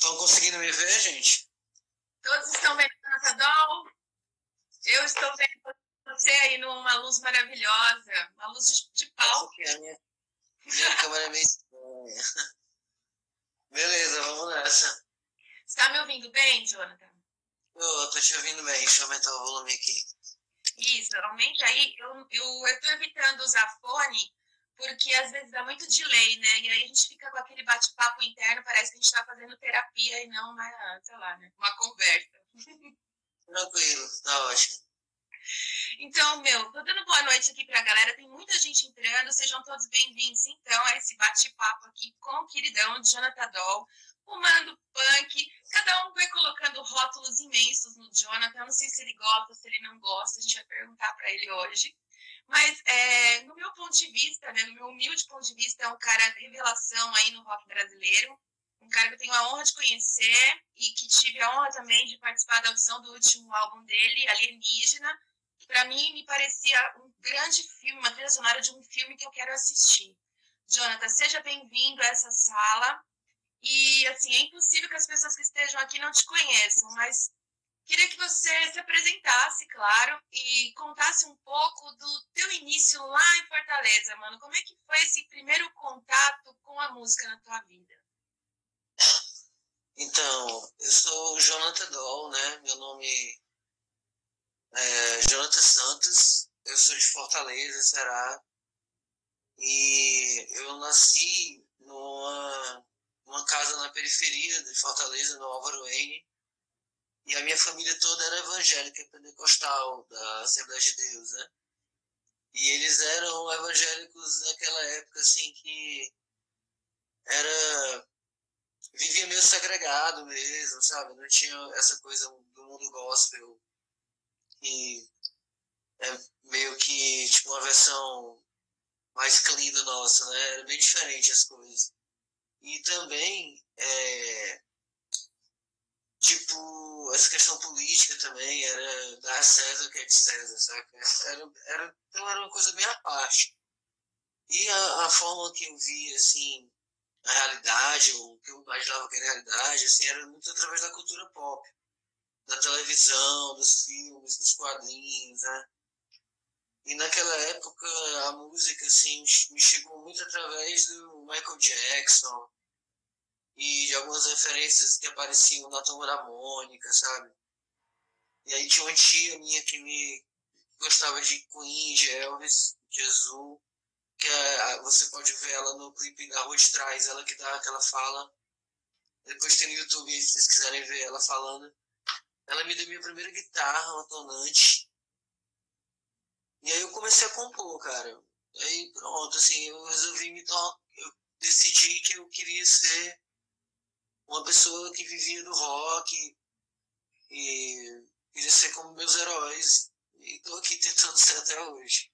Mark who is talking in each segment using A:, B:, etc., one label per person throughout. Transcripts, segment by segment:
A: Estão conseguindo me ver, gente?
B: Todos estão vendo Jonathan Doll? Eu estou vendo você aí numa luz maravilhosa, uma luz de pau.
A: Aqui, a minha câmera é meio estranha. Beleza, vamos nessa.
B: Você está me ouvindo bem, Jonathan?
A: Eu tô te ouvindo bem, deixa eu aumentar o volume aqui.
B: Isso, aumente aí. Eu estou evitando usar fone, porque às vezes dá muito delay, né? E aí a gente fica com aquele bate-papo interno, parece que a gente está fazendo terapia e não uma, sei lá, né? Uma conversa.
A: Tranquilo, tá ótimo.
B: Então, tô dando boa noite aqui pra galera, tem muita gente entrando, sejam todos bem-vindos, então, a esse bate-papo aqui com o queridão Jonathan Doll, fumando punk, cada um vai colocando rótulos imensos no Jonathan, eu não sei se ele gosta, se ele não gosta, a gente vai perguntar pra ele hoje, mas no meu ponto de vista, né, no meu humilde ponto de vista, é um cara revelação aí no rock brasileiro, um cara que eu tenho a honra de conhecer e que tive a honra também de participar da audição do último álbum dele, Alienígena. Para mim, me parecia um grande filme, uma trilha sonora de um filme que eu quero assistir. Jonathan, seja bem-vindo a essa sala. E, assim, é impossível que as pessoas que estejam aqui não te conheçam, mas queria que você se apresentasse, claro, e contasse um pouco do teu início lá em Fortaleza, mano. Como é que foi esse primeiro contato com a música na tua vida?
A: Então, eu sou o Jonathan Doll, né? Meu nome é Jonathan Santos, eu sou de Fortaleza, Ceará, e eu nasci numa casa na periferia de Fortaleza, no Álvaro N, e a minha família toda era evangélica, pentecostal, da Assembleia de Deus, né? E eles eram evangélicos naquela época, assim, que era... vivia meio segregado mesmo, sabe? Não tinha essa coisa do mundo gospel, que é meio que, tipo, uma versão mais clean do nosso, né? Era bem diferente as coisas. E também, tipo, essa questão política também era dar a César o que é de César, sabe? Então era uma coisa bem à parte. E a forma que eu via, assim, a realidade, ou o que eu imaginava que era a realidade, assim, era muito através da cultura pop, da televisão, dos filmes, dos quadrinhos, né? E naquela época a música, assim, me chegou muito através do Michael Jackson e de algumas referências que apareciam na Turma da Mônica, sabe? E aí tinha uma tia minha que me gostava de Queen, de Elvis, de Azul, que você pode ver ela no clipe da Rua de Trás, ela que dá aquela fala. Depois tem no YouTube aí, se vocês quiserem ver ela falando. Ela me deu minha primeira guitarra, uma tonante. E aí eu comecei a compor, cara. Aí pronto, assim, eu resolvi eu decidi que eu queria ser uma pessoa que vivia do rock e queria ser como meus heróis. E tô aqui tentando ser até hoje.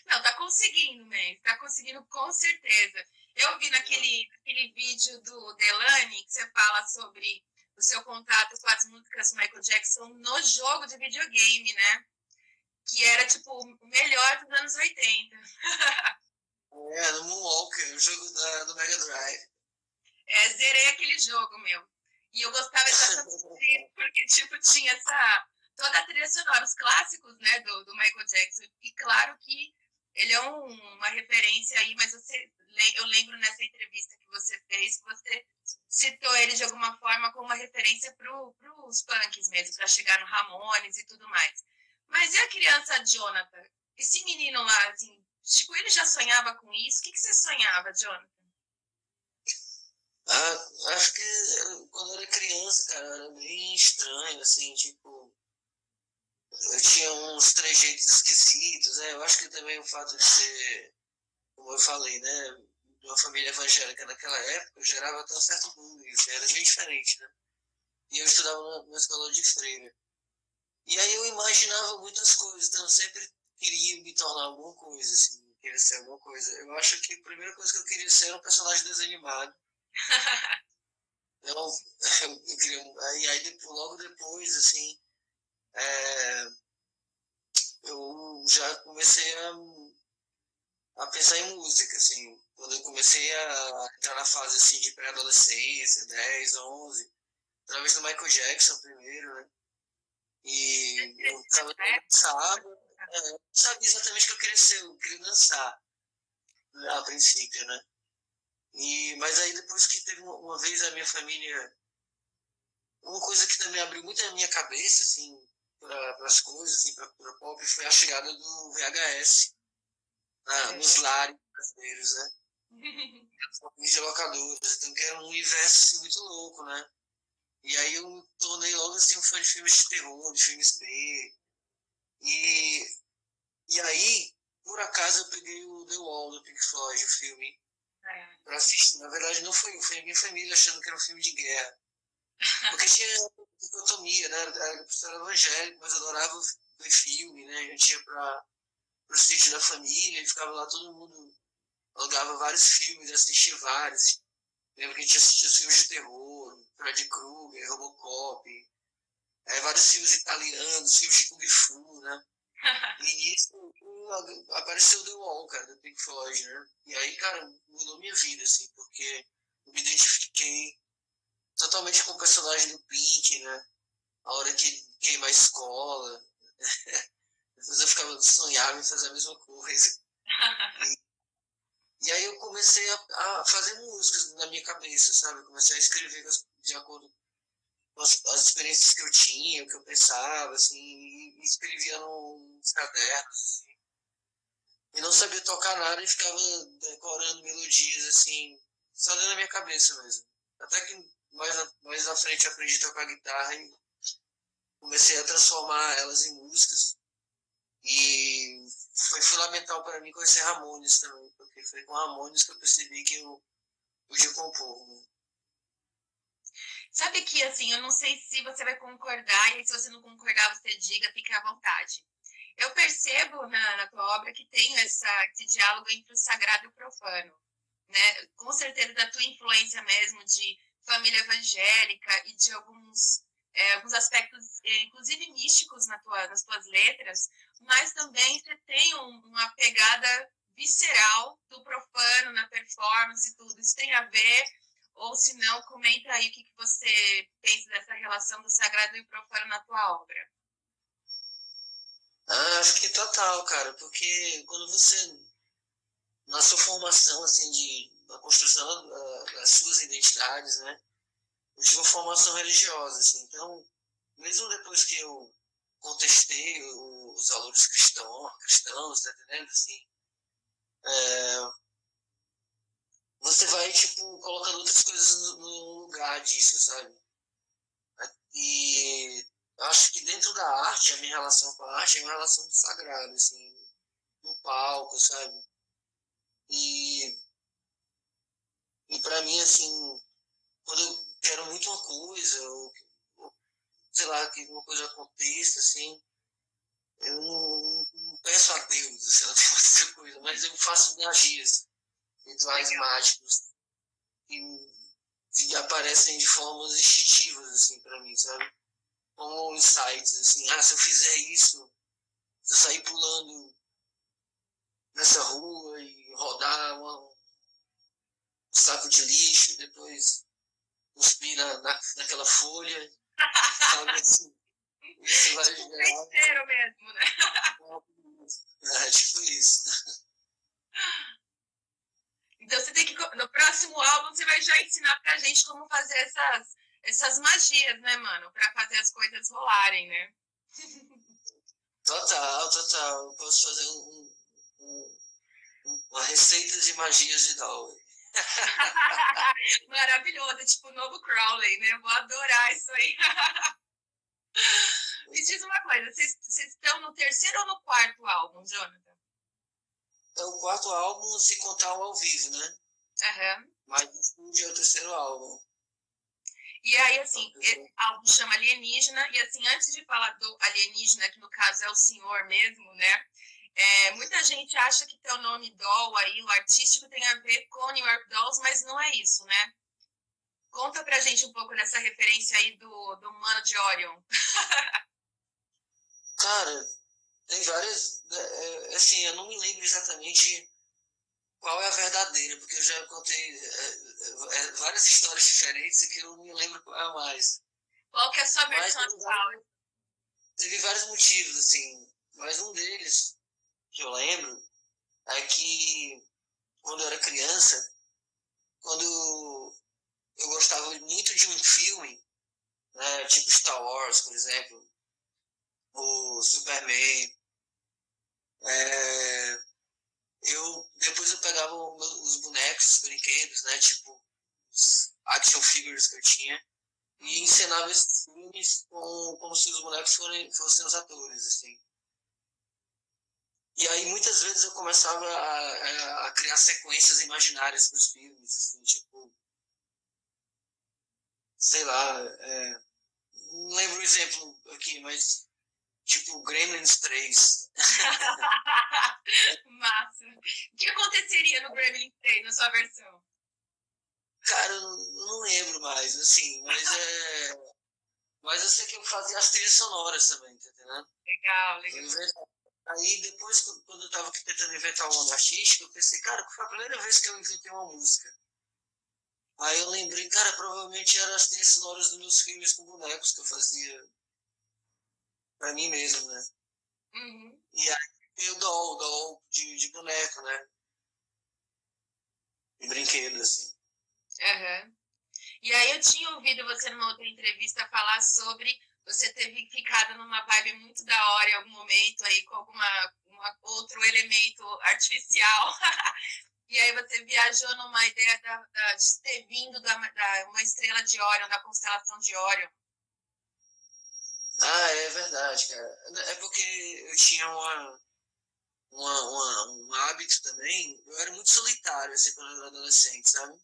B: Não, tá conseguindo, né? Tá conseguindo com certeza. Eu vi naquele vídeo do Delany que você fala sobre o seu contato com as músicas do Michael Jackson no jogo de videogame, né? Que era, tipo, o melhor dos anos 80.
A: No Moonwalker, o jogo do Mega Drive.
B: Zerei aquele jogo, meu. E eu gostava exatamente porque, tipo, tinha toda a trilha sonora, os clássicos, né, do Michael Jackson. E claro que ele é uma referência aí, mas eu lembro nessa entrevista que você fez, que você citou ele de alguma forma como uma referência para os punks mesmo, para chegar no Ramones e tudo mais. Mas e a criança Jonathan? Esse menino lá, assim, tipo, ele já sonhava com isso? O que você sonhava, Jonathan?
A: Acho que quando eu era criança, cara, era bem estranho, assim, tipo, eu tinha uns trejeitos esquisitos, né? Eu acho que também o fato de ser, como eu falei, né, de uma família evangélica naquela época, gerava até um certo bullying, assim, era bem diferente, né? E eu estudava numa escola de freira. E aí eu imaginava muitas coisas, então eu sempre queria me tornar alguma coisa, assim, queria ser alguma coisa. Eu acho que a primeira coisa que eu queria ser era um personagem desanimado. Eu queria, aí logo depois, assim, eu já comecei a pensar em música, assim. quando eu comecei a entrar na fase assim, de pré-adolescência, 10, 11, através do Michael Jackson primeiro, né? E eu ficava dançava, não sabia exatamente o que eu queria ser, eu queria dançar, né, a princípio, né? Mas aí depois que teve uma vez a minha família, uma coisa que também abriu muito a minha cabeça, assim, para as coisas, assim, para o pop, foi a chegada do VHS nos lares brasileiros, né? De locadoras, então que era um universo assim, muito louco, né? E aí eu me tornei logo assim um fã de filmes de terror, de filmes B. E, e aí, por acaso, eu peguei o The Wall do Pink Floyd, o filme, para assistir. Na verdade, não foi a minha família achando que era um filme de guerra. Porque tinha dicotomia, né? Era evangélico, mas adorava ver filme, né? A gente ia para o sítio da família e ficava lá todo mundo, alugava vários filmes, assistia vários. Lembro que a gente assistia os filmes de terror, Freddy Krueger, Robocop, vários filmes italianos, filmes de Kung Fu, né? E nisso apareceu The Wall, cara, do Pink Floyd, né? E aí, cara, mudou minha vida, assim, porque eu me identifiquei totalmente com o personagem do Pink, né? A hora que queima a escola, depois eu sonhava em fazer a mesma coisa. E aí eu comecei a fazer músicas na minha cabeça, sabe? Eu comecei a escrever de acordo com as experiências que eu tinha, o que eu pensava, assim, e escrevia nos cadernos, assim. E não sabia tocar nada e ficava decorando melodias, assim, só dentro da minha cabeça mesmo. Até que mais na frente aprendi a tocar guitarra e comecei a transformar elas em músicas. E foi fundamental para mim conhecer Ramones também, porque foi com Ramones que eu percebi que eu podia compor. Né?
B: Sabe que, assim, eu não sei se você vai concordar, e se você não concordar, você diga, fique à vontade. Eu percebo na tua obra que tem esse diálogo entre o sagrado e o profano, né? Com certeza da tua influência mesmo de família evangélica e de alguns aspectos, inclusive místicos nas tuas letras, mas também você tem uma pegada visceral do profano na performance e tudo. Isso tem a ver, ou se não, comenta aí o que você pensa dessa relação do sagrado e o profano na tua obra.
A: Acho que total, cara, porque quando você, na sua formação, assim, na construção das suas identidades, né, eu tive uma formação religiosa, assim, então, mesmo depois que eu contestei os valores cristãos, tá entendendo, assim, você vai, tipo, colocando outras coisas no lugar disso, sabe? E acho que dentro da arte, a minha relação com a arte é uma relação do sagrado, assim, no palco, sabe? E, e para mim, assim, quando eu quero muito uma coisa, ou sei lá, que uma coisa aconteça, assim, eu não peço a Deus, assim, ela tem essa coisa, mas eu faço magias, rituais mágicos, que aparecem de formas instintivas, assim, para mim, sabe? Como insights, assim, se eu fizer isso, se eu sair pulando nessa rua e rodar um saco de lixo, depois cuspir naquela folha, sabe assim? Isso vai
B: gerar mesmo, né?
A: Tipo isso.
B: Então você tem que, no próximo álbum, você vai já ensinar pra gente como fazer essas magias, né, mano? Pra fazer as coisas rolarem, né?
A: Total. Eu posso fazer uma receita de magias de Darwin.
B: Maravilhoso, tipo o novo Crowley, né? Eu vou adorar isso aí. Me diz uma coisa, vocês estão no terceiro ou no quarto álbum, Jonathan?
A: É o quarto álbum, se contar o ao vivo, né?
B: Uhum.
A: Mas o estúdio é o terceiro álbum.
B: E aí, assim, esse álbum chama Alienígena, e assim, antes de falar do alienígena, que no caso é o senhor mesmo, né? Muita gente acha que teu nome Doll aí, o artístico, tem a ver com New York Dolls, mas não é isso, né? Conta pra gente um pouco dessa referência aí do Mano de Orion.
A: Cara, tem várias. Assim, eu não me lembro exatamente qual é a verdadeira, porque eu já contei várias histórias diferentes e que eu não me lembro qual é a mais.
B: Qual que é a sua
A: Mas
B: versão atual?
A: teve vários motivos, assim, mas um deles que eu lembro é que quando eu era criança, quando eu gostava muito de um filme, né, tipo Star Wars, por exemplo, o Superman, é, depois eu pegava os bonecos, os brinquedos, né, tipo os action figures que eu tinha, e encenava esses filmes como se os bonecos fossem os atores, assim. E aí muitas vezes eu começava a criar sequências imaginárias para os filmes, assim, tipo, sei lá, não lembro o exemplo aqui, mas tipo Gremlins 3.
B: Massa. O que aconteceria no Gremlin 3, na sua versão?
A: Cara, eu não lembro mais, assim, mas eu sei que eu fazia as trilhas sonoras também, tá entendendo?
B: Legal, legal.
A: Aí depois, quando eu tava tentando inventar uma onda artística, eu pensei, cara, foi a primeira vez que eu inventei uma música. Aí eu lembrei, cara, provavelmente eram as trilhas sonoras dos meus filmes com bonecos que eu fazia pra mim mesmo, né?
B: Uhum.
A: E aí tem o doll de boneco, né? De brinquedo, assim.
B: Uhum. E aí eu tinha ouvido você numa outra entrevista falar sobre você ter ficado numa vibe muito da hora em algum momento aí com outro elemento artificial. E aí você viajou numa ideia de ter vindo uma estrela de Órion, da constelação de Órion.
A: Ah, é verdade, cara. É porque eu tinha um hábito também. Eu era muito solitário, assim, quando eu era adolescente, sabe?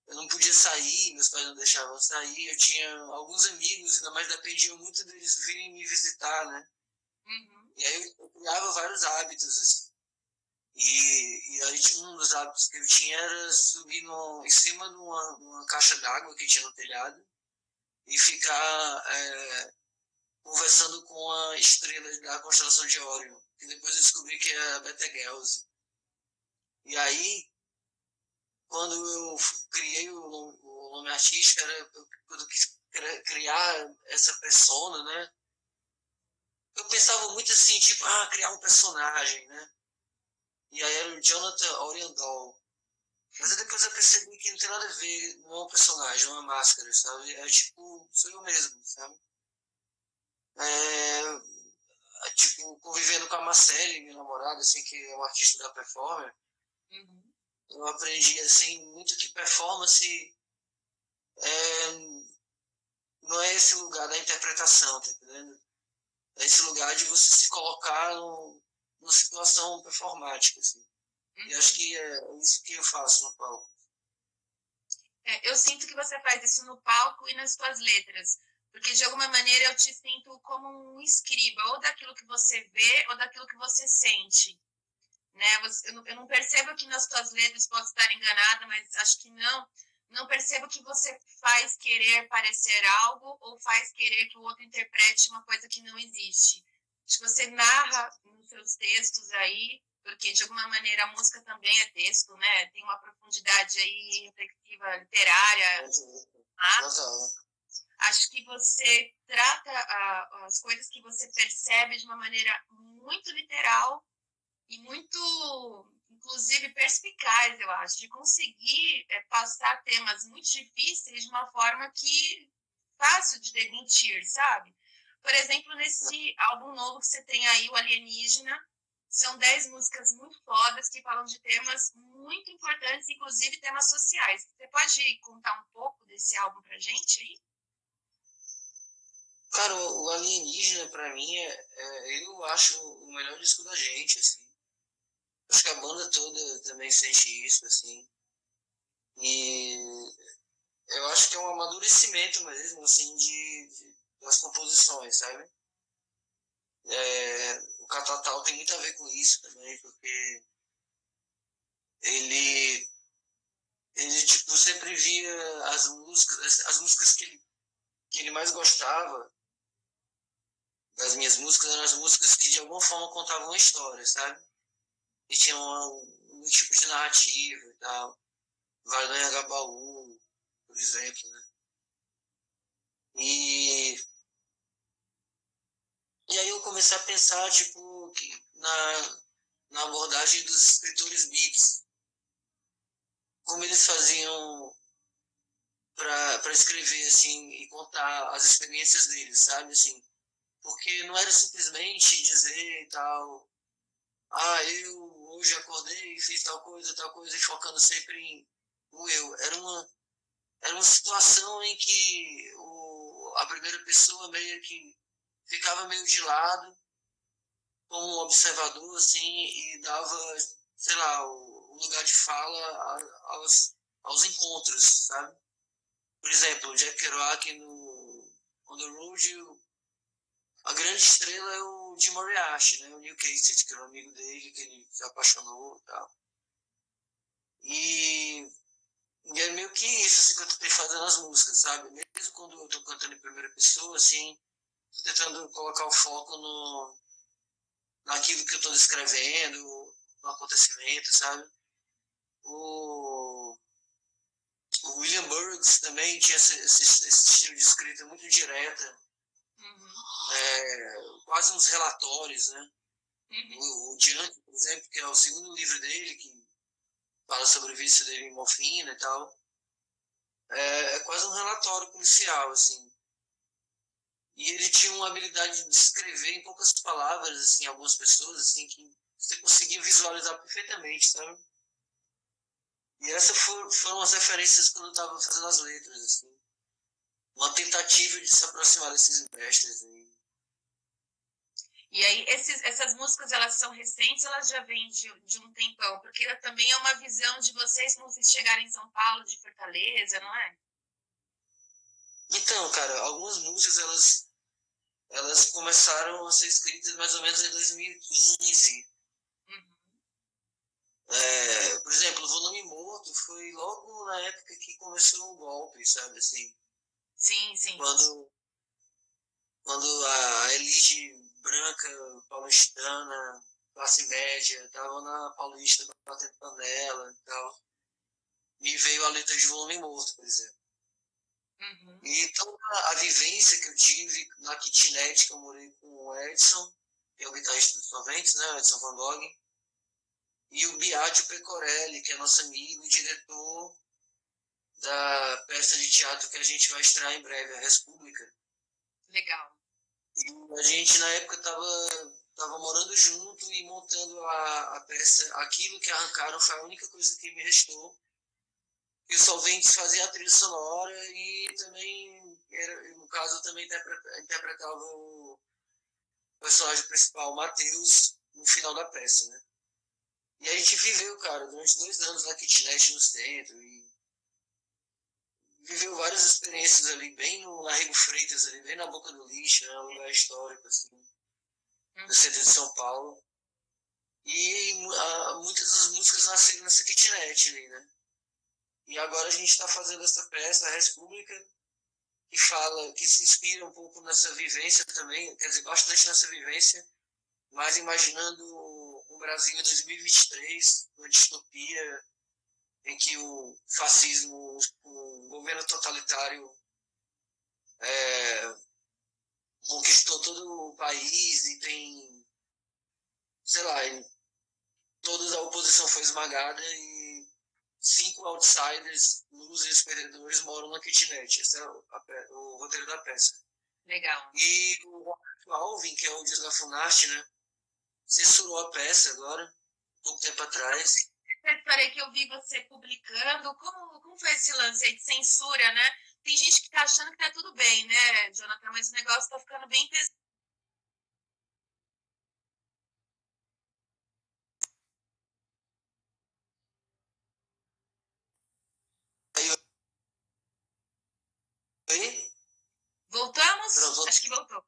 A: Eu não podia sair, meus pais não deixavam sair. Eu tinha alguns amigos, ainda mais dependiam muito deles virem me visitar, né?
B: Uhum.
A: E aí eu criava vários hábitos, assim. E aí um dos hábitos que eu tinha era subir em cima de uma caixa d'água que tinha no telhado e ficar conversando com a estrela da constelação de Órion, que depois eu descobri que é a Betelgeuse. E aí, quando eu criei o nome artístico, quando eu quis criar essa persona, né? Eu pensava muito assim, tipo, criar um personagem, né? E aí era o Jonathan Oriental. Mas aí depois eu percebi que não tem nada a ver, não é um personagem, não é uma máscara, sabe? É tipo, sou eu mesmo, sabe? Tipo, convivendo com a Marcele, minha namorada, assim, que é uma artista da performance,
B: Uhum.
A: eu aprendi, assim, muito que performance é, não é esse lugar da interpretação, tá entendendo? É esse lugar de você se colocar numa situação performática, assim. E acho que é isso que eu faço no palco.
B: Eu sinto que você faz isso no palco e nas suas letras, porque de alguma maneira eu te sinto como um escriba, ou daquilo que você vê, ou daquilo que você sente. Né? Eu não percebo que nas suas letras, posso estar enganada, mas acho que não percebo que você faz querer parecer algo ou faz querer que o outro interprete uma coisa que não existe. Acho que você narra nos seus textos aí, porque de alguma maneira a música também é texto, né? Tem uma profundidade aí reflexiva, literária. Acho que você trata as coisas que você percebe de uma maneira muito literal e muito, inclusive, perspicaz, eu acho, de conseguir passar temas muito difíceis de uma forma que fácil de demitir, sabe? Por exemplo, nesse álbum novo que você tem aí, o Alienígena, são 10 músicas muito fodas que falam de temas muito importantes, inclusive temas sociais. Você pode contar um pouco desse álbum pra gente aí?
A: Cara, o Alienígena, pra mim, eu acho o melhor disco da gente, assim. Acho que a banda toda também sente isso, assim. E eu acho que é um amadurecimento mesmo, assim, das composições, sabe? O Catatal tem muito a ver com isso também, porque ele tipo, sempre via as músicas que ele mais gostava das minhas músicas eram as músicas que de alguma forma contavam uma história, sabe? E tinha no tipo de narrativa e tal. Vai em Agabaú, por exemplo, né? E aí eu comecei a pensar, tipo, na abordagem dos escritores beats, como eles faziam para escrever, assim, e contar as experiências deles, sabe, assim, porque não era simplesmente dizer e tal, eu hoje acordei e fiz tal coisa, e focando sempre em o eu. Era uma situação em que a primeira pessoa meio que ficava meio de lado, como um observador, assim, e dava, sei lá, o lugar de fala aos encontros, sabe? Por exemplo, o Jack Kerouac no On the Road, a grande estrela é o Jim Moriarty, né? O Neil Casey, que era um amigo dele, que ele se apaixonou e tal. E é meio que isso assim, que eu tentei fazer nas músicas, sabe? Mesmo quando eu tô cantando em primeira pessoa, assim, tô tentando colocar o foco naquilo que eu tô descrevendo, no acontecimento, sabe? O, o William Burroughs também tinha esse estilo de escrita muito direta, quase uns relatórios, né? O Diante, por exemplo, que é o segundo livro dele, que fala sobre o vício dele em morfina e tal, é quase um relatório policial, assim. E ele tinha uma habilidade de escrever em poucas palavras, assim, algumas pessoas, assim, que você conseguia visualizar perfeitamente, sabe? E essas foram as referências quando eu estava fazendo as letras, assim. Uma tentativa de se aproximar desses mestres.
B: E aí, essas músicas, elas são recentes, elas já vêm de um tempão? Porque também é uma visão de vocês quando vocês chegarem em São Paulo, de Fortaleza, não é?
A: Então, cara, algumas músicas, elas começaram a ser escritas mais ou menos em 2015. Por exemplo, o Volume Morto foi logo na época que começou o golpe, sabe, assim.
B: Sim, sim.
A: Quando a elite branca, paulistana, classe média, estava na Paulista batendo panela e tal, me veio a letra de Volume Morto, por exemplo. E toda a vivência que eu tive na kitnet, que eu morei com o Edson, que é o guitarrista dos Solventes, né, o Edson Van Gogh, e o Biagio Pecorelli, que é nosso amigo e diretor da peça de teatro que a gente vai estrear em breve, a República.
B: Legal.
A: E a gente, na época, tava morando junto e montando a peça. Aquilo que arrancaram foi a única coisa que me restou. E o Solventes fazia a trilha sonora e também, no caso, eu também interpretava o personagem principal, o Matheus, no final da peça, né? E a gente viveu, cara, durante 2 anos na kitnet no centro e viveu várias experiências ali, bem no Larrego Freitas, ali, bem na Boca do Lixo, né, um lugar histórico, assim, no centro de São Paulo. E muitas das músicas nasceram nessa kitnet ali, né? E agora a gente está fazendo essa peça, a República, que se inspira um pouco nessa vivência também, quer dizer, bastante nessa vivência, mas imaginando um Brasil em 2023, uma distopia em que o fascismo, o governo totalitário conquistou todo o país e tem, sei lá, toda a oposição foi esmagada e 5 outsiders, losers, perdedores, moram na kitnet. Esse é o roteiro da peça.
B: Legal.
A: E o Alvin, que é o diretor da Funarte, né, censurou a peça agora, pouco tempo atrás.
B: Essa história que eu vi você publicando, como foi esse lance aí de censura, né? Tem gente que tá achando que tá tudo bem, né, Jonathan? Mas o negócio tá ficando bem pesado.
A: Aí,
B: Voltamos?
A: pronto,
B: Acho que voltou.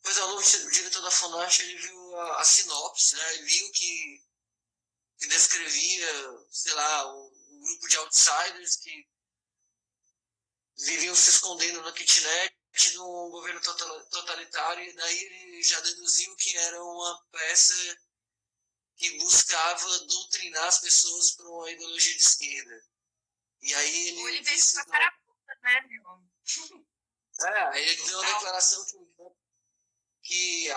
A: pois é, o novo diretor da Funarte, ele viu a sinopse, né, ele viu que descrevia, sei lá, um grupo de outsiders que viviam se escondendo na kitnet de um governo totalitário, e daí ele já deduziu que era uma peça que buscava doutrinar as pessoas para uma ideologia de esquerda. E aí
B: ele disse pra carapuça, né, meu?
A: Ele deu uma declaração que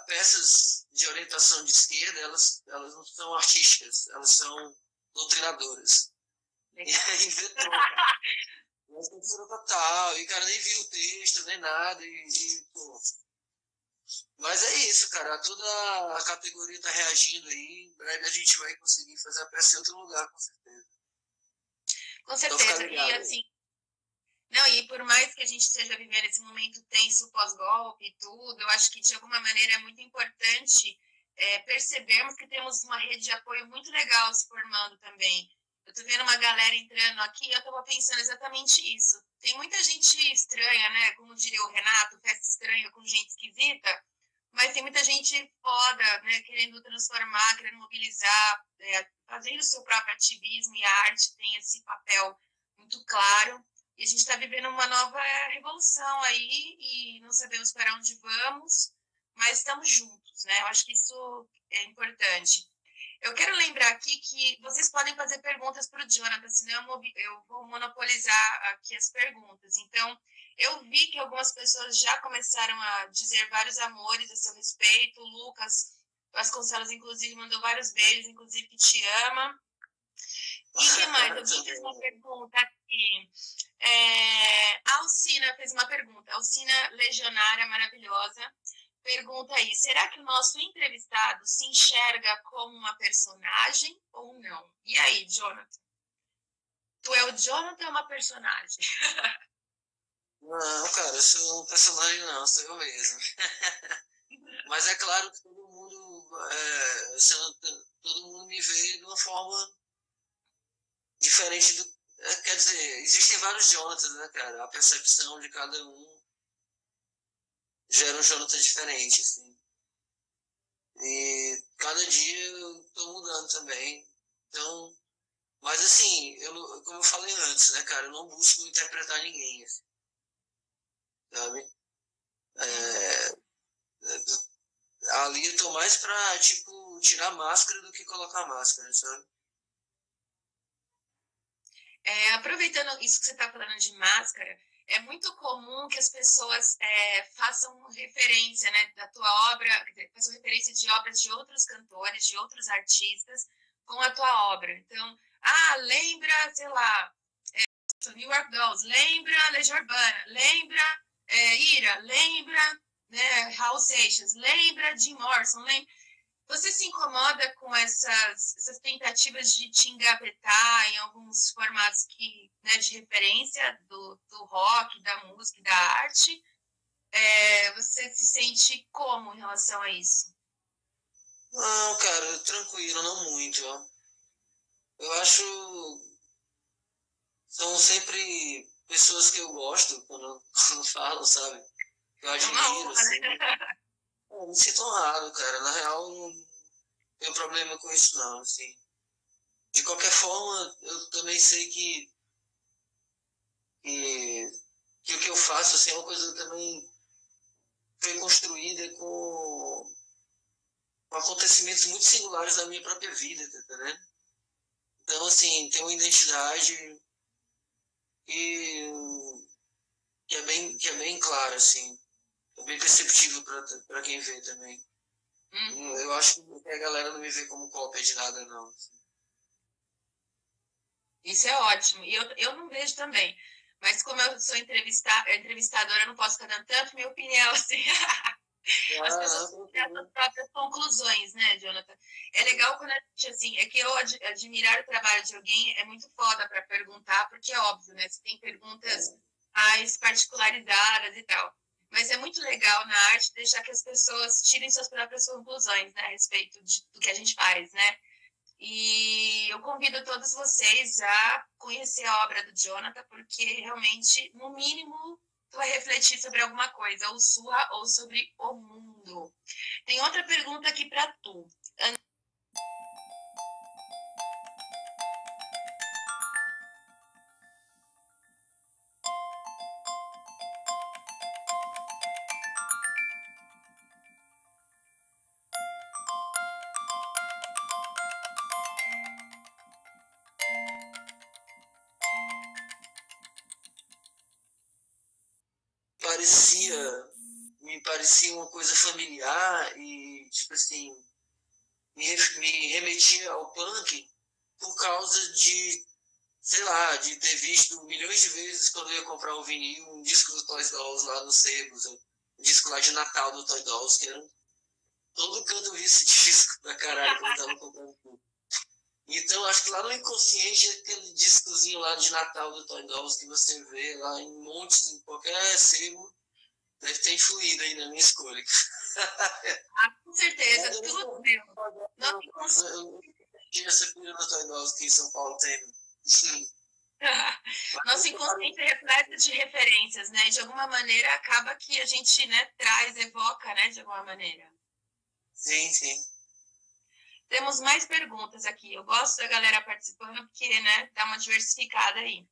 A: peças de orientação de esquerda, elas não são artísticas, elas são doutrinadoras. Legal. E aí inventou, cara. Uma censura total, e o cara nem viu o texto, nem nada, pô. Mas é isso, cara, toda a categoria tá reagindo aí, em breve a gente vai conseguir fazer a peça em outro lugar, com certeza.
B: Com certeza, e assim, não, e por mais que a gente esteja vivendo esse momento tenso pós-golpe e tudo, eu acho que de alguma maneira é muito importante percebermos que temos uma rede de apoio muito legal se formando também. Eu tô vendo uma galera entrando aqui e eu tava pensando exatamente isso. Tem muita gente estranha, né? Como diria o Renato, festa estranha com gente esquisita, mas tem muita gente foda, né? Querendo transformar, querendo mobilizar, fazendo o seu próprio ativismo, e a arte tem esse papel muito claro. E a gente está vivendo uma nova revolução aí e não sabemos para onde vamos, mas estamos juntos, né? Eu acho que isso é importante. Eu quero lembrar aqui que vocês podem fazer perguntas para o Jonathan, senão eu vou monopolizar aqui as perguntas. Então, eu vi que algumas pessoas já começaram a dizer vários amores a seu respeito. O Lucas Vasconcelos, inclusive, mandou vários beijos, inclusive que te ama. E que mais? Alguém fez uma pergunta aqui. A Alcina fez uma pergunta. Alcina Legionária, maravilhosa. Pergunta aí, será que o nosso entrevistado se enxerga como uma personagem ou não? E aí, Jonathan? Tu é o Jonathan ou uma personagem?
A: Não, cara, eu sou um personagem não, sou eu mesmo. Mas é claro que todo mundo me vê de uma forma diferente do... Quer dizer, existem vários Jonathans, né, cara? A percepção de cada um gera um Jonathan diferente, assim. E cada dia eu tô mudando também. Então, mas assim, como eu falei antes, né, cara, eu não busco interpretar ninguém, assim, sabe? Ali eu tô mais pra, tipo, tirar máscara do que colocar máscara, sabe?
B: Aproveitando isso que você está falando de máscara, é muito comum que as pessoas façam referência, né, da tua obra, façam referência de obras de outros cantores, de outros artistas, com a tua obra. Então, lembra, sei lá, New York Dolls, lembra Legião Urbana, lembra Ira, lembra, né, Raul Seixas, lembra Jim Morrison, lembra... Você se incomoda com essas tentativas de te engavetar em alguns formatos né, de referência do rock, da música e da arte? Você se sente como em relação a isso?
A: Não, cara, tranquilo, não muito. Ó. Eu acho... São sempre pessoas que eu gosto quando falam, sabe? Que eu admiro, assim. Eu me sinto honrado, cara. Na real, não tenho problema com isso, não, assim. De qualquer forma, eu também sei que o que eu faço, assim, é uma coisa também foi construída com acontecimentos muito singulares da minha própria vida, tá entendendo? Então, assim, tem uma identidade que é bem clara, assim. É bem perceptível para quem vê também.
B: Uhum.
A: Eu acho que a galera não me vê como cópia de nada, não. Assim.
B: Isso é ótimo. E eu não vejo também. Mas como eu sou entrevistadora, eu não posso ficar dando tanto minha opinião, assim. As pessoas têm as suas próprias conclusões, né, Jonathan? É legal quando a gente, assim, é que eu admirar o trabalho de alguém é muito foda para perguntar, porque é óbvio, né? Você tem perguntas mais particularizadas e tal. Mas é muito legal na arte deixar que as pessoas tirem suas próprias conclusões, né, a respeito do que a gente faz, né? E eu convido todos vocês a conhecer a obra do Jonathan, porque realmente, no mínimo, tu vai refletir sobre alguma coisa, ou sua, ou sobre o mundo. Tem outra pergunta aqui para tu.
A: parecia uma coisa familiar e, tipo assim, me remetia ao punk por causa de, sei lá, de ter visto milhões de vezes quando eu ia comprar um vinil, um disco do Toy Dolls lá no Sebos, um disco lá de Natal do Toy Dolls, que era todo canto eu vi esse disco pra caralho quando eu tava comprando tudo. Então, acho que lá no inconsciente, aquele discozinho lá de Natal do Toy Dolls que você vê lá em montes, em qualquer sebo, deve ter influído aí na minha escolha.
B: Com certeza, tudo meu. Nosso inconsciente.
A: Eu tive essa coisa do Toy Dolls que em São Paulo tem.
B: Nosso inconsciente é repleto de referências, né? De alguma maneira acaba que a gente, né, traz, evoca, né, de alguma maneira.
A: Sim, sim.
B: Temos mais perguntas aqui. Eu gosto da galera participando porque, né, dá uma diversificada aí.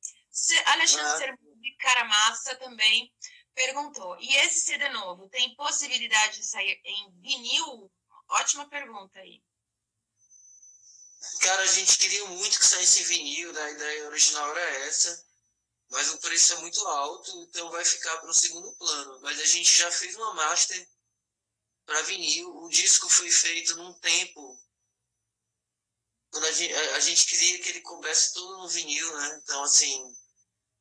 B: Alexandre Sermão de Caramassa também perguntou. E esse CD novo tem possibilidade de sair em vinil? Ótima pergunta aí.
A: Cara, a gente queria muito que saísse em vinil, né? A ideia original era essa, mas o preço é muito alto, então vai ficar para o segundo plano. Mas a gente já fez uma master para vinil. O disco foi feito num tempo quando a gente queria que ele coubesse todo no vinil, né? Então, assim,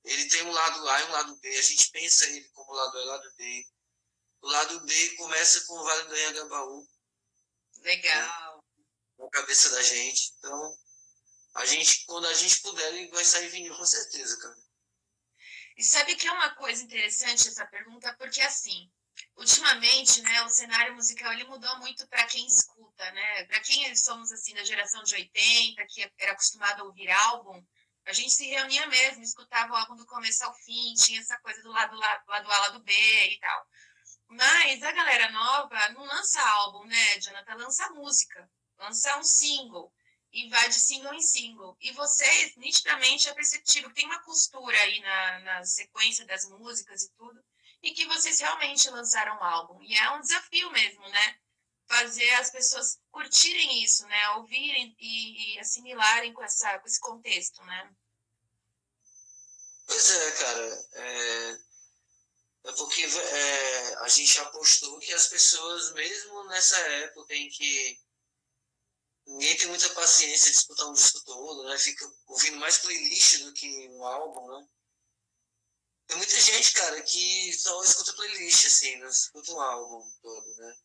A: ele tem um lado A e um lado B. A gente pensa ele como lado A e lado B. O lado B começa com o Vale do Anhangabaú.
B: Legal.
A: Né? Na cabeça da gente. Então, quando a gente puder, ele vai sair vinil com certeza, cara.
B: E sabe que é uma coisa interessante essa pergunta? Porque, assim, ultimamente, né, o cenário musical ele mudou muito para quem escuta, né? Para quem somos assim da geração de 80, que era acostumado a ouvir álbum, a gente se reunia mesmo, escutava o álbum do começo ao fim, tinha essa coisa do lado A, lado B e tal. Mas a galera nova não lança álbum, né, Jonathan? Lança música, lança um single e vai de single em single. E vocês, nitidamente, é perceptível, tem uma costura aí na sequência das músicas e tudo, e que vocês realmente lançaram um álbum. E é um desafio mesmo, né? Fazer as pessoas curtirem isso, né? Ouvirem e assimilarem com esse contexto, né?
A: Pois é, cara. É porque a gente apostou que as pessoas, mesmo nessa época em que ninguém tem muita paciência de escutar um disco todo, né? Fica ouvindo mais playlist do que um álbum, né? Tem muita gente, cara, que só escuta playlist, assim, não escuta um álbum todo, né?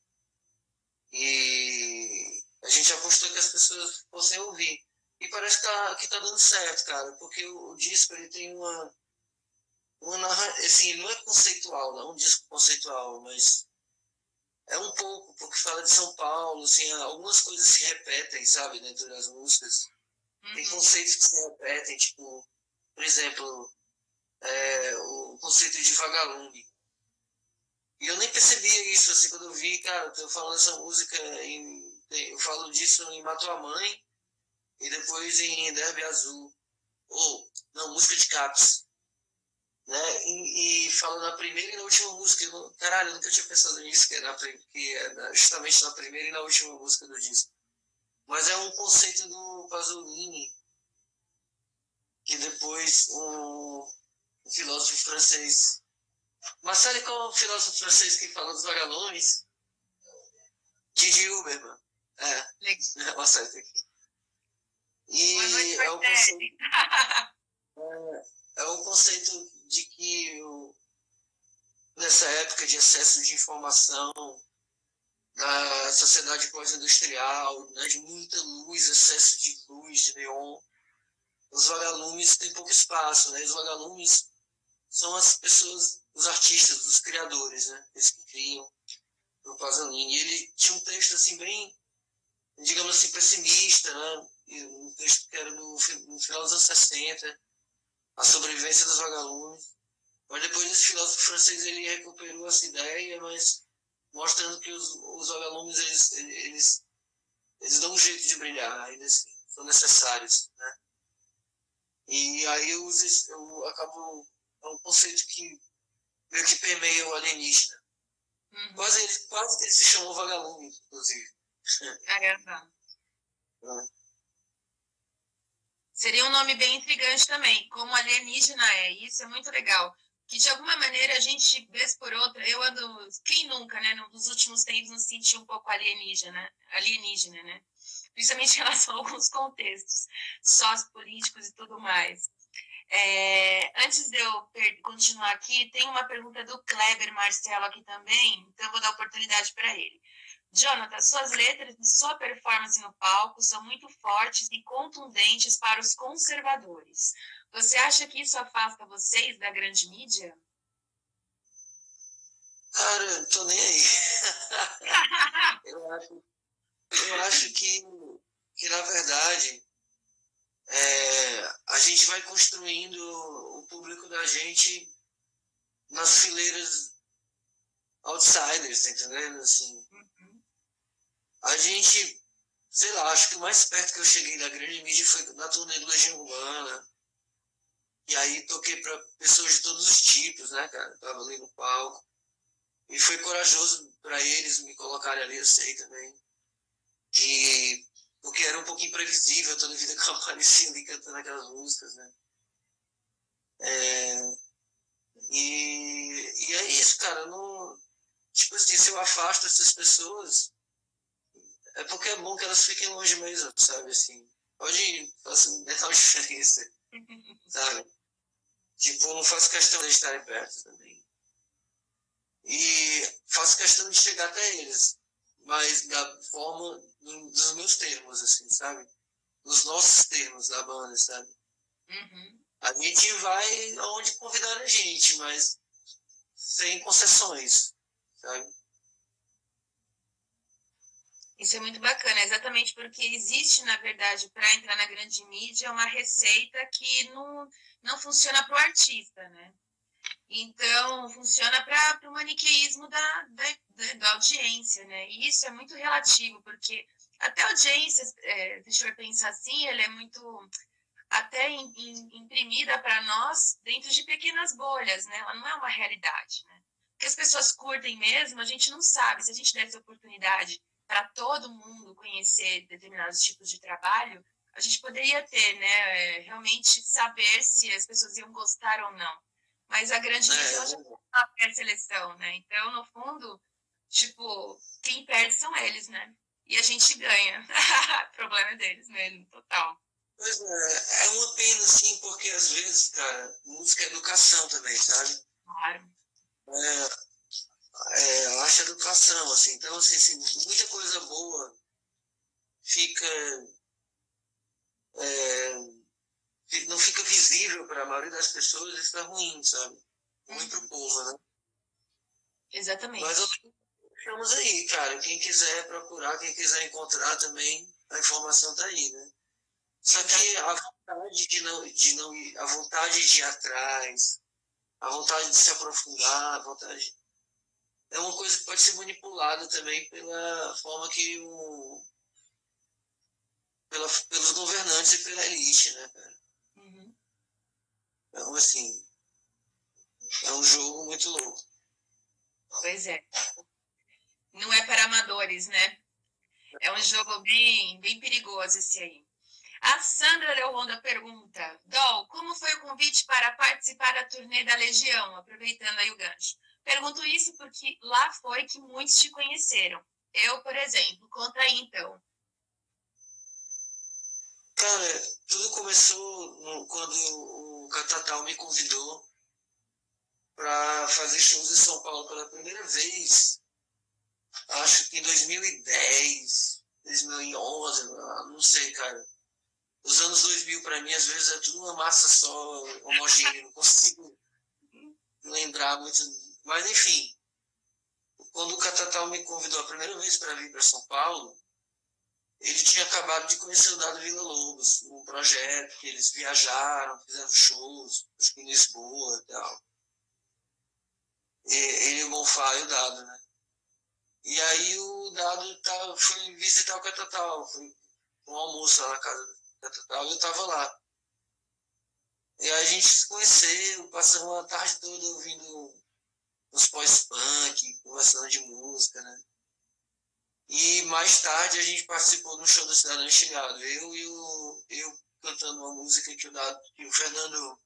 A: E a gente apostou que as pessoas fossem ouvir. E parece que tá dando certo, cara, porque o disco, ele tem assim, não é conceitual, não é um disco conceitual, mas é um pouco, porque fala de São Paulo, assim, algumas coisas se repetem, sabe, dentro das músicas. Tem conceitos que se repetem, tipo, por exemplo, o conceito de vagalume. E eu nem percebia isso, assim, quando eu vi, cara, eu falando essa música, eu falo disso em Matou a Mãe, e depois em Derby Azul, ou, não, música de Caps. Né? E fala na primeira e na última música. Caralho, eu nunca tinha pensado nisso, que é justamente na primeira e na última música do disco. Mas é um conceito do Pasolini, que depois um filósofo francês. Mas sabe qual é o filósofo francês que fala dos vagalumes? Didi Huberman. Legal. Acerta aqui. E é o conceito. É o conceito de que nessa época de excesso de informação, na sociedade pós-industrial, né, de muita luz, excesso de luz, de neon, os vagalumes têm pouco espaço, né? Os vagalumes são as pessoas, os artistas, os criadores, né? Eles que criam o Pasolini. E ele tinha um texto assim bem, digamos assim, pessimista, né? Um texto que era no final dos anos 60, a sobrevivência dos vagalumes. Mas depois esse filósofo francês ele recuperou essa ideia, mas mostrando que os vagalumes eles dão um jeito de brilhar, ainda assim, são necessários, né? E aí eu acabo é um conceito que meio que permeia o alienígena. Quase que ele se chamou vagalume, inclusive.
B: Caramba. Seria um nome bem intrigante também, como alienígena é. Isso é muito legal. que de alguma maneira a gente, vez por outra, eu ando, quem nunca, né, nos últimos tempos nos sentiu um pouco alienígena, né? Principalmente em relação a alguns contextos sociopolíticos e tudo mais. Antes de eu continuar aqui, tem uma pergunta do Kleber Marcelo aqui também, então eu vou dar oportunidade para ele. Jonathan, suas letras e sua performance no palco são muito fortes e contundentes para os conservadores. Você acha que isso afasta vocês da grande mídia?
A: Cara, eu não tô nem aí. eu acho que na verdade, a gente vai construindo o público da gente nas fileiras outsiders, tá entendendo? Assim, a gente, sei lá, acho que o mais perto que eu cheguei da grande mídia foi na turnê do Legião Urbana. E aí toquei para pessoas de todos os tipos, né, cara? Tava ali no palco. E foi corajoso para eles me colocarem ali, eu sei também. E porque era um pouquinho previsível toda a vida que eu aparecia ali cantando aquelas músicas, né? E é isso, cara. Não, tipo assim, se eu afasto essas pessoas, é porque é bom que elas fiquem longe mesmo, sabe? Assim, pode fazer menor diferença, sabe? Tipo, eu não faço questão de estarem perto também. E faço questão de chegar até eles, mas da forma, dos meus termos, assim, sabe? Dos nossos termos da banda, sabe?
B: Uhum.
A: A gente vai aonde convidar a gente, mas sem concessões, sabe?
B: Isso é muito bacana, exatamente porque existe, na verdade, para entrar na grande mídia, uma receita que não funciona para o artista, né? Então, funciona para o maniqueísmo da audiência, né? E isso é muito relativo, porque até a audiência, se a gente for pensar assim, ela é muito até imprimida para nós dentro de pequenas bolhas, né? Ela não é uma realidade, né? O que as pessoas curtem mesmo, a gente não sabe. Se a gente desse oportunidade para todo mundo conhecer determinados tipos de trabalho, a gente poderia ter, né? Realmente saber se as pessoas iam gostar ou não. Mas a grande mídia, ela já tem uma pré-seleção, né? Então, no fundo, tipo, quem perde são eles, né? E a gente ganha. O problema é deles mesmo, total.
A: Pois é uma pena, assim, porque às vezes, cara, música é educação também, sabe?
B: Claro.
A: Eu acho educação, assim. Então, assim, muita coisa boa fica. Não fica visível para a maioria das pessoas, isso é ruim, sabe? Ruim para o povo, né?
B: Exatamente.
A: Mas estamos aí, cara. Quem quiser procurar, quem quiser encontrar também, a informação tá aí, né? Só que a vontade a vontade de ir atrás, a vontade de se aprofundar, a vontade é uma coisa que pode ser manipulada também pela forma que pelos governantes e pela elite, né, cara?
B: Uhum.
A: Então, assim, é um jogo muito louco.
B: Pois é. Não é para amadores, né? É um jogo bem, bem perigoso esse aí. A Sandra Leonda pergunta, Dol, como foi o convite para participar da turnê da Legião, aproveitando aí o gancho? Pergunto isso porque lá foi que muitos te conheceram. Eu, por exemplo, conta aí então.
A: Cara, tudo começou quando o Catatal me convidou para fazer shows em São Paulo pela primeira vez. Acho que em 2010, 2011, não sei, cara. Os anos 2000 para mim às vezes é tudo uma massa só, homogênea, não consigo lembrar muito. Mas enfim, quando o Catatal me convidou a primeira vez para vir para São Paulo, ele tinha acabado de conhecer o Dado Villa-Lobos, um projeto que eles viajaram, fizeram shows, acho que em Lisboa e tal. Ele, o Bonfá e o Dado, né? E aí o Dado foi visitar o Catatal, foi um almoço lá na casa do Catatal e eu tava lá. E aí a gente se conheceu, passamos uma tarde toda ouvindo uns pós-punk, conversando de música, né? E mais tarde a gente participou de um show do Cidadão Instigado. Eu cantando uma música que o Fernando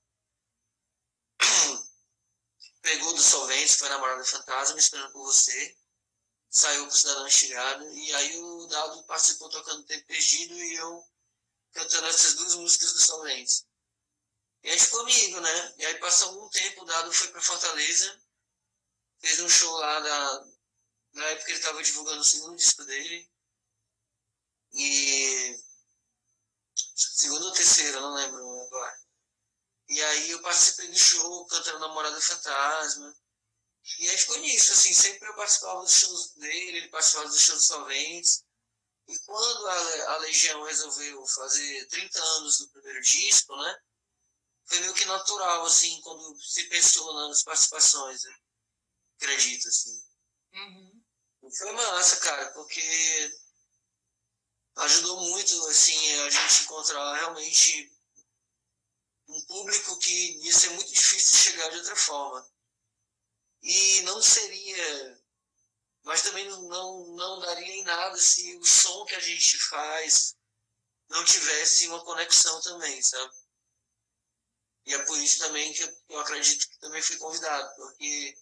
A: pegou do Solventes, foi Namorada Fantasma, Esperando por Você, saiu pro Cidadão Estigado, e aí o Dado participou tocando Tempo Perdido e eu cantando essas duas músicas do Solventes. E aí ficou amigo, né? E aí passou algum tempo, o Dado foi para Fortaleza, fez um show lá na época ele estava divulgando o segundo disco dele, e segundo ou terceiro, não lembro agora. E aí eu participei do show, cantando Namorada Fantasma. E aí ficou nisso, assim, sempre eu participava dos shows dele, ele participava dos shows Solventes. E quando a Legião resolveu fazer 30 anos do primeiro disco, né? Foi meio que natural, assim, quando se pensou nas participações, né? Acredito, assim.
B: Uhum.
A: E foi massa, cara, porque ajudou muito, assim, a gente encontrar realmente um público que ia ser muito difícil de chegar de outra forma. E não seria, mas também não daria em nada se o som que a gente faz não tivesse uma conexão também, sabe? E é por isso também que eu acredito que também fui convidado, porque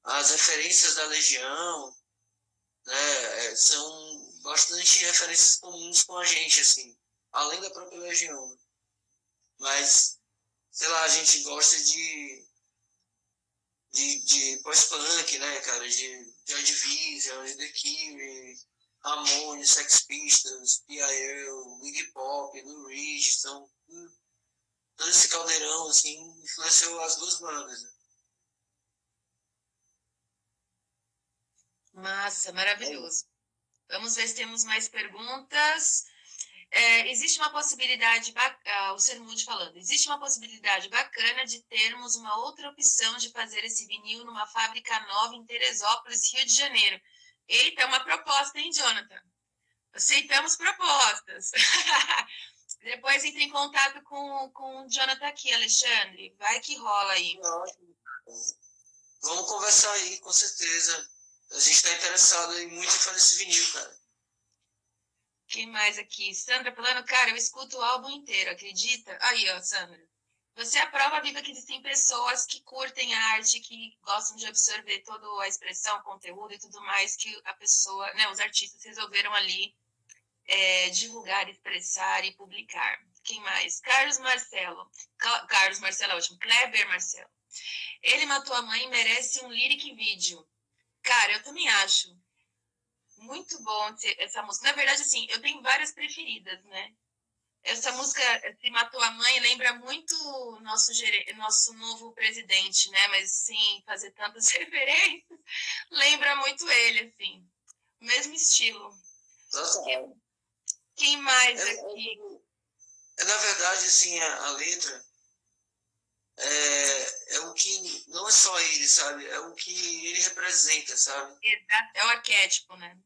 A: as referências da Legião, né, são bastante referências comuns com a gente, assim, além da própria Legião. Mas, sei lá, a gente gosta de post-punk, né, cara, de Joy Division, de The Cure, Ramones, Sex Pistols, P.I.L., Iggy Pop, Lou Reed, são todo esse caldeirão, assim, influenciou as duas bandas. Né?
B: Massa, maravilhoso. Vamos ver se temos mais perguntas. Existe uma possibilidade, o Sermude falando, existe uma possibilidade bacana de termos uma outra opção de fazer esse vinil numa fábrica nova em Teresópolis, Rio de Janeiro. Eita, é uma proposta, hein, Jonathan? Aceitamos propostas. Depois entre em contato com o Jonathan aqui, Alexandre. Vai que rola aí.
A: Vamos conversar aí, com certeza. A gente está interessado em muito em fazer esse vinil, cara.
B: Quem mais aqui? Sandra falando, cara, eu escuto o álbum inteiro, acredita? Aí, ó, Sandra. Você é a prova viva que existem pessoas que curtem a arte, que gostam de absorver toda a expressão, conteúdo e tudo mais que a pessoa, né, os artistas resolveram ali divulgar, expressar e publicar. Quem mais? Carlos Marcelo. Carlos Marcelo é ótimo. Kleber Marcelo. Ele matou a mãe, merece um lyric vídeo. Cara, eu também acho. Muito bom essa música. Na verdade, assim, eu tenho várias preferidas, né? Essa música, Se Matou a Mãe, lembra muito nosso novo presidente, né? Mas sem fazer tantas referências, lembra muito ele, assim. Mesmo estilo. Quem mais aqui?
A: Na verdade, assim, a letra é o que, não é só ele, sabe? É o que ele representa, sabe?
B: É o arquétipo, né?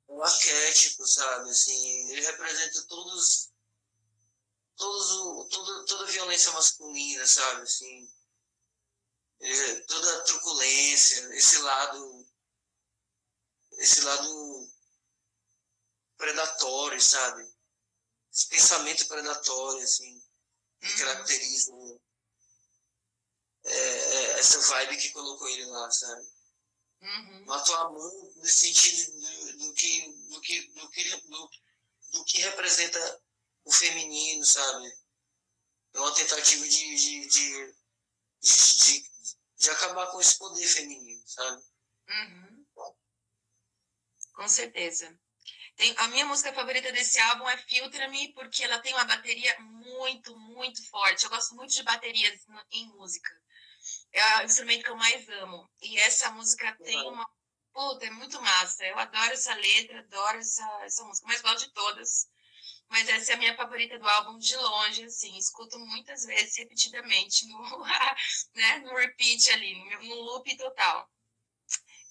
A: É o arquétipo, sabe? Assim, ele representa toda a violência masculina, sabe? Assim, toda a truculência, esse lado predatório, sabe? Esse pensamento predatório, assim, que caracteriza essa vibe que colocou ele lá, sabe? Matou a mãe no sentido do que representa o feminino, sabe? É uma tentativa de acabar com esse poder feminino, sabe?
B: Com certeza. A minha música favorita desse álbum é Filtra-me, porque ela tem uma bateria muito, muito forte. Eu gosto muito de baterias em música. É o instrumento que eu mais amo. E essa música tem uma... Puta, é muito massa. Eu adoro essa letra, adoro essa música. Mas gosto de todas. Mas essa é a minha favorita do álbum de longe, assim. Escuto muitas vezes, repetidamente, né, no repeat ali, no loop total.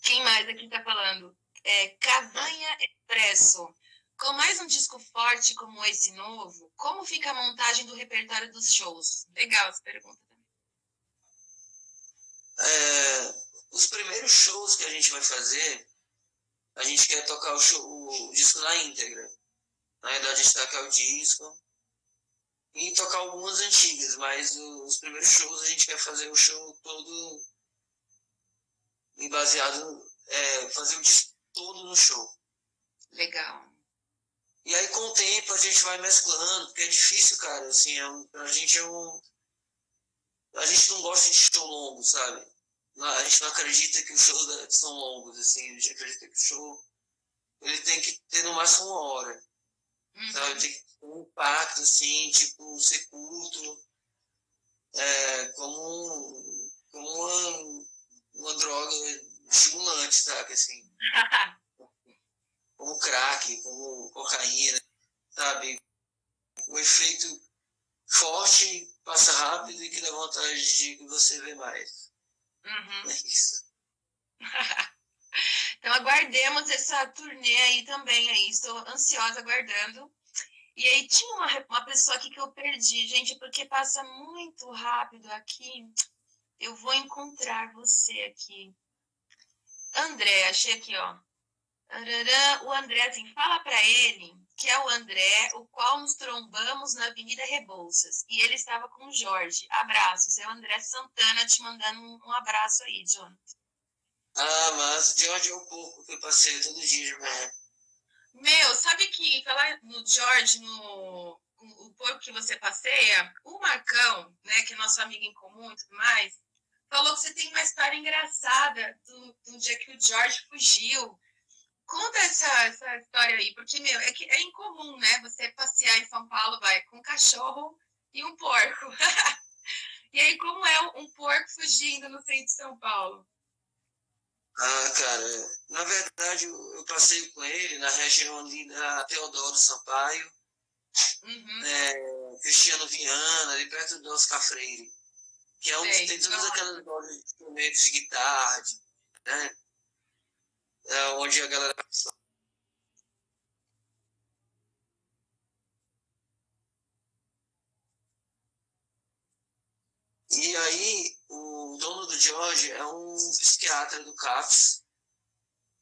B: Quem mais aqui tá falando? Casanha Expresso. Com mais um disco forte como esse novo, como fica a montagem do repertório dos shows? Legal essa pergunta também.
A: Os primeiros shows que a gente vai fazer, a gente quer tocar o disco na íntegra. Na verdade, destacar o disco e tocar algumas antigas, mas os primeiros shows a gente quer fazer o show todo e baseado, fazer o disco todo no show.
B: Legal.
A: E aí, com o tempo, a gente vai mesclando, porque é difícil, cara, assim, a gente a gente não gosta de show longo, sabe? A gente não acredita que os shows são longos, assim, a gente acredita que o show ele tem que ter no máximo 1 hora, sabe? Tem que ter um impacto, assim, tipo, ser curto, como uma droga estimulante, sabe? Assim, como crack, como cocaína, sabe? Um efeito forte, passa rápido e que dá vontade de que você vê mais. É isso.
B: Então aguardemos essa turnê aí também, aí estou ansiosa aguardando. E aí tinha uma pessoa aqui que eu perdi, gente, porque passa muito rápido aqui. Eu vou encontrar você aqui. André, achei aqui, ó. O André, assim, fala para ele que é o André, o qual nos trombamos na Avenida Rebouças. E ele estava com o Jorge. Abraços. É o André Santana te mandando um abraço aí, Jonathan.
A: Ah, mas George é o porco que eu passei todo dia de manhã.
B: Meu, sabe que falar no George, o porco que você passeia, o Marcão, né, que é nosso amigo em comum e tudo mais, falou que você tem uma história engraçada do dia que o George fugiu. Conta essa história aí, porque, meu, é incomum, né? Você passear em São Paulo, vai, com um cachorro e um porco. E aí, como é um porco fugindo no centro de São Paulo?
A: Ah, cara, na verdade eu passei com ele na região ali da Teodoro Sampaio, Cristiano Viana, ali perto do Oscar Freire, que é onde tem todas aquelas lojas de instrumentos de guitarra, né? É onde a galera... E aí, o dono do George é um psiquiatra do CAPS,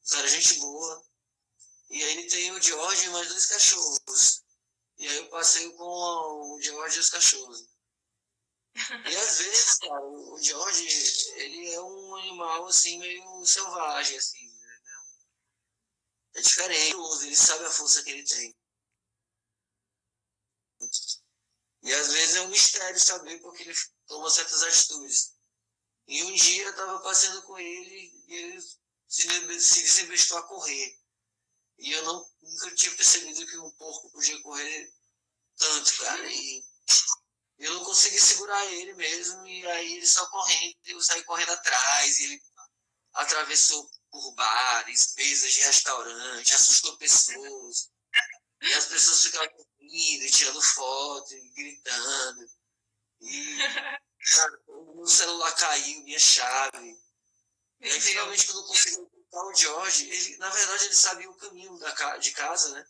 A: cara, gente boa. E aí ele tem o George e mais 2 cachorros. E aí eu passeio com o George e os cachorros. E às vezes, cara, o George, ele é um animal, assim, meio selvagem, assim, né? É diferente, ele sabe a força que ele tem. E às vezes é um mistério saber porque ele toma certas atitudes. E um dia eu estava passeando com ele e ele se desinvestiu a correr. E eu nunca tinha percebido que um porco podia correr tanto, cara. E eu não consegui segurar ele mesmo, e aí ele só correndo, eu saí correndo atrás, e ele atravessou por bares, mesas de restaurante, assustou pessoas, e as pessoas ficavam rindo, tirando foto, e gritando, e cara, o meu celular caiu, minha chave, e aí finalmente quando eu consegui encontrar o George, ele, na verdade ele sabia o caminho de casa, né?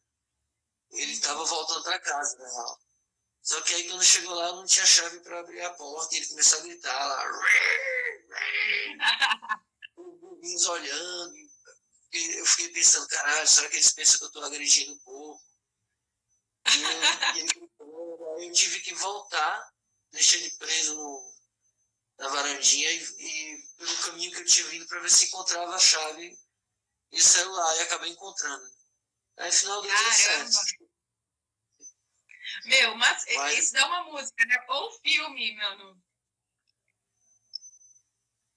A: Ele estava voltando para casa, na real. Só que aí quando chegou lá não tinha chave para abrir a porta, e ele começou a gritar lá. Os vizinhos olhando, eu fiquei pensando, caralho, será que eles pensam que eu estou agredindo o povo? E ele gritou, aí eu tive que voltar, deixei ele preso na varandinha e pelo caminho que eu tinha vindo para ver se encontrava a chave e o celular, e acabei encontrando. Aí no final deu tudo certo.
B: Meu, mas isso dá uma música, né? Ou filme, mano.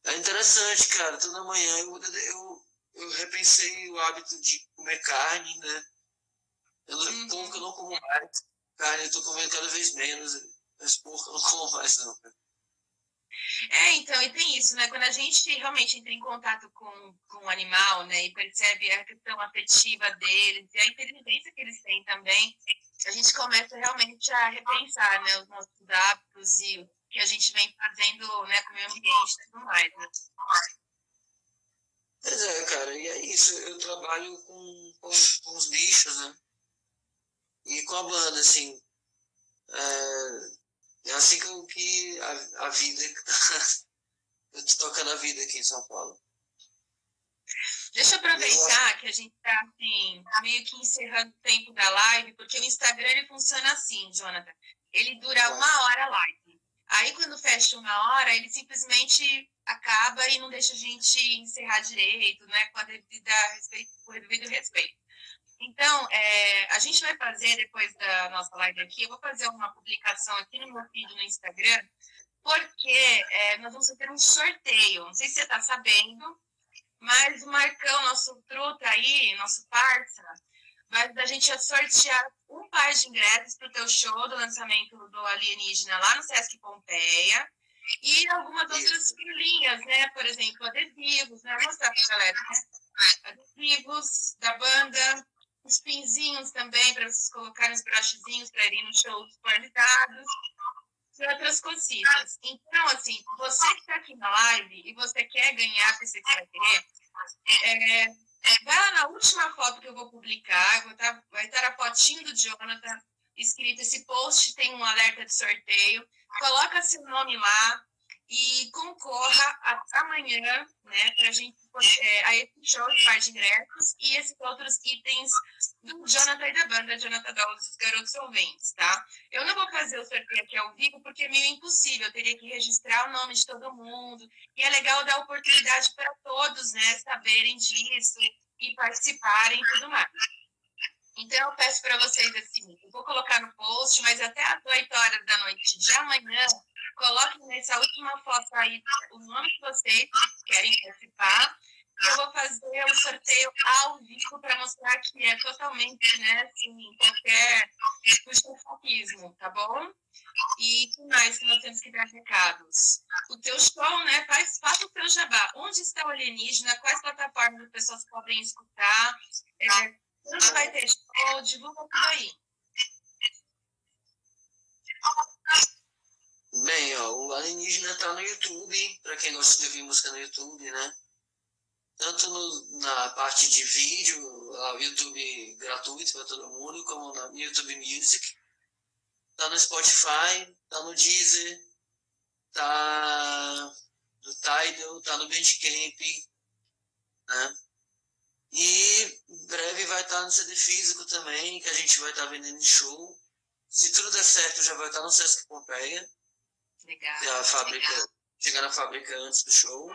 A: É interessante, cara. Toda manhã eu repensei o hábito de comer carne, né? Porco eu não como mais. Carne eu tô comendo cada vez menos. Mas porco eu não como mais, não, cara.
B: Então, e tem isso, né? Quando a gente realmente entra em contato com o animal, né? E percebe a questão afetiva deles e a inteligência que eles têm também, a gente começa realmente a repensar, né? Os nossos hábitos e o que a gente vem fazendo, né? Com o meio ambiente e tudo mais, né?
A: Pois é, cara. E é isso. Eu trabalho com os bichos, né? E com a banda, assim. É assim que a vida... eu tô tocando a vida aqui em São Paulo.
B: Deixa eu aproveitar que a gente está assim, meio que encerrando o tempo da live, porque o Instagram ele funciona assim, Jonathan. Ele dura 1 hora a live. Aí, quando fecha 1 hora, ele simplesmente acaba e não deixa a gente encerrar direito, né? Com o devido respeito. Então, a gente vai fazer, depois da nossa live aqui, eu vou fazer uma publicação aqui no meu feed no Instagram, porque nós vamos ter um sorteio. Não sei se você está sabendo, mas o Marcão, nosso truta aí, nosso parça, vai da gente sortear um par de ingressos para o teu show do lançamento do Alienígena lá no Sesc Pompeia e algumas outras pilinhas, né? Por exemplo, adesivos, né? Vou mostrar para a galera, né? Adesivos da banda, os pinzinhos também para vocês colocarem os brochezinhos para irem no show supervisados e outras cositas. Então, assim, você que está aqui na live e você quer ganhar, porque você vai querer, vai lá na última foto que eu vou publicar, vai estar a fotinho do Jonathan, escrito, esse post tem um alerta de sorteio, coloca seu nome lá e concorra amanhã, né, para a gente a esse show de par de ingressos e esses outros itens do Jonathan e da banda Jonathan Doll, dos Garotos Solventes, tá? Eu não vou fazer o sorteio aqui ao vivo porque é meio impossível, eu teria que registrar o nome de todo mundo, e é legal dar oportunidade para todos, né, saberem disso e participarem e tudo mais. Então, eu peço para vocês assim, eu vou colocar no post, mas até às 8 horas da noite de amanhã, coloquem nessa última foto aí o nome de vocês que querem participar, e eu vou fazer o sorteio ao vivo para mostrar que é totalmente, né, sem qualquer puxa-saquismo, tá bom? E que mais que nós temos que dar recados? O teu show, né? Faça o teu jabá. Onde está o Alienígena? Quais plataformas as pessoas podem escutar? Quando vai ter show? Divulga tudo aí.
A: Bem, ó, o Alienígena tá no YouTube, para quem gosta de ouvir música no YouTube, né? Tanto na parte de vídeo, o YouTube gratuito para todo mundo, como no YouTube Music. Tá no Spotify, tá no Deezer, tá no Tidal, tá no Bandcamp, né? E em breve vai estar no CD físico também, que a gente vai estar vendendo em show. Se tudo der certo, já vai estar no Sesc Pompeia.
B: Legal.
A: A fábrica, chegar na fábrica antes do show.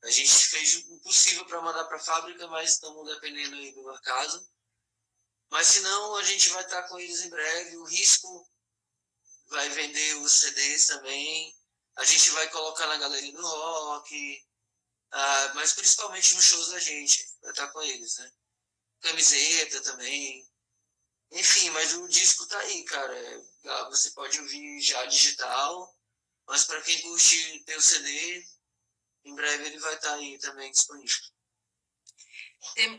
A: A gente fez o possível para mandar para a fábrica, mas estamos dependendo aí do mercado. Mas se não, a gente vai estar com eles em breve. O Risco vai vender os CDs também. A gente vai colocar na galeria do rock, mas principalmente nos shows da gente, vai estar com eles, né? Camiseta também. Enfim, mas o disco tá aí, cara. Você pode ouvir já digital, mas para quem curte ter o CD, em breve ele vai estar aí também disponível.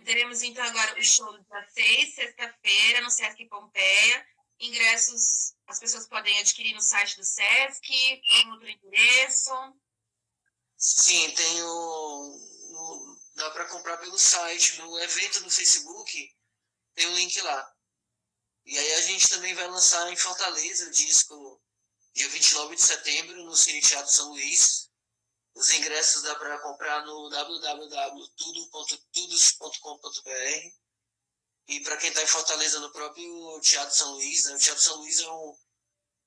B: Teremos então agora o show do dia 6, sexta-feira, no Sesc Pompeia. Ingressos as pessoas podem adquirir no site do Sesc, em outro endereço.
A: Sim, tem dá para comprar pelo site, no evento no Facebook, tem um link lá. E aí a gente também vai lançar em Fortaleza o disco dia 29 de setembro, no Cine Teatro São Luís. Os ingressos dá para comprar no www.tudos.com.br. E para quem está em Fortaleza, no próprio Teatro São Luís, né? O Teatro São Luís é um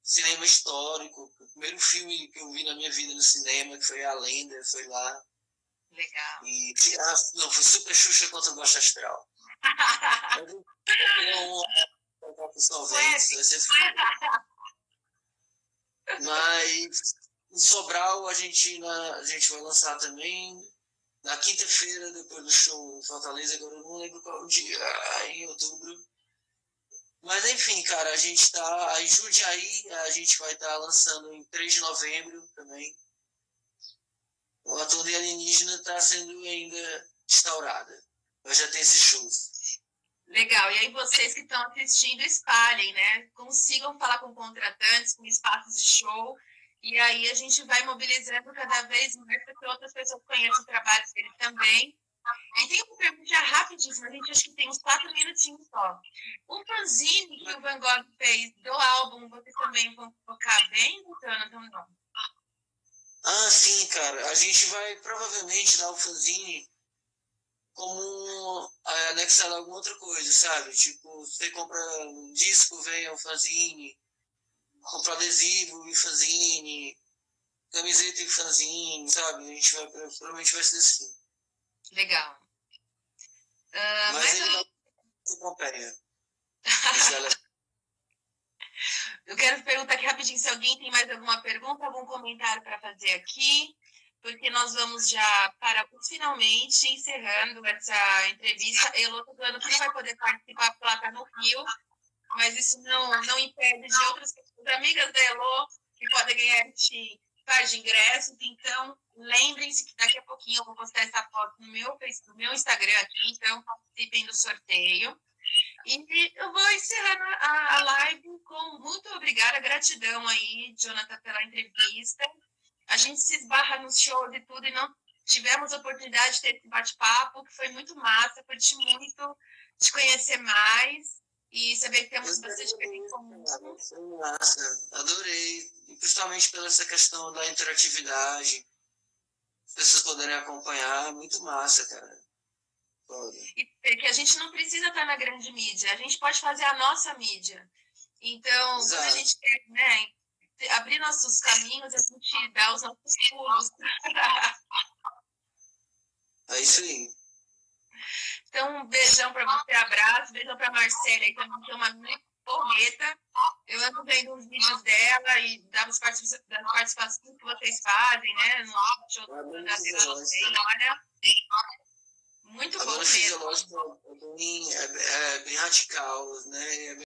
A: cinema histórico. O primeiro filme que eu vi na minha vida no cinema, que foi A Lenda, foi lá.
B: Legal.
A: E não, foi Super Xuxa contra o Baixo Astral. Mas em Sobral a gente vai lançar também na quinta-feira, depois do show em Fortaleza, agora eu não lembro qual dia, em outubro. Mas enfim, cara, a gente tá. Em Jundiaí a gente vai estar lançando em 3 de novembro também. A turnê alienígena está sendo ainda instaurada. Mas já tem esses shows.
B: Legal. E aí vocês que estão assistindo, espalhem, né? Consigam falar com contratantes, com espaços de show. E aí a gente vai mobilizando cada vez mais para que outras pessoas conheçam o trabalho dele também. E tem uma pergunta rapidíssima, a gente acha que tem uns 4 minutinhos só. O fanzine que o Van Gogh fez do álbum, vocês também vão colocar bem, Jonathan, não?
A: Sim, cara. A gente vai provavelmente dar o fanzine como anexado a alguma outra coisa, sabe? Tipo, você compra um disco, vem o fanzine, compra adesivo e fanzine. camiseta e fanzine, sabe? A gente vai, provavelmente vai ser assim.
B: Legal.
A: Mas ele vai se acompanha.
B: Eu quero perguntar aqui rapidinho se alguém tem mais alguma pergunta, algum comentário para fazer aqui, porque nós vamos já para finalmente encerrando essa entrevista. Elô está falando que não vai poder participar porque ela está no Rio, mas isso não impede de outras pessoas, amigas da Elô, que podem ganhar este par de ingressos. Então, lembrem-se que daqui a pouquinho eu vou postar essa foto no meu Instagram aqui, então participem do sorteio. E eu vou encerrando a live com muito obrigada, gratidão aí, Jonathan, pela entrevista. A gente se esbarra nos shows e tudo e não tivemos a oportunidade de ter esse bate-papo, que foi muito massa, curti muito te conhecer mais e saber que temos bastante coisa em comum.
A: Foi massa, adorei, e principalmente pela essa questão da interatividade, as pessoas poderem acompanhar, muito massa, cara.
B: E que a gente não precisa estar na grande mídia, a gente pode fazer a nossa mídia. Então,
A: Exato.
B: quando a gente quer, né, abrir nossos caminhos, a gente dá os nossos pulos.
A: É isso aí.
B: Então, um beijão para você, abraço, beijão para Marcela aí também, que é uma menina porreta. Eu ando vendo uns vídeos dela e das participações que vocês fazem, né, no show da Olha, muito bom mesmo.
A: Fisiológico é bem radical, né?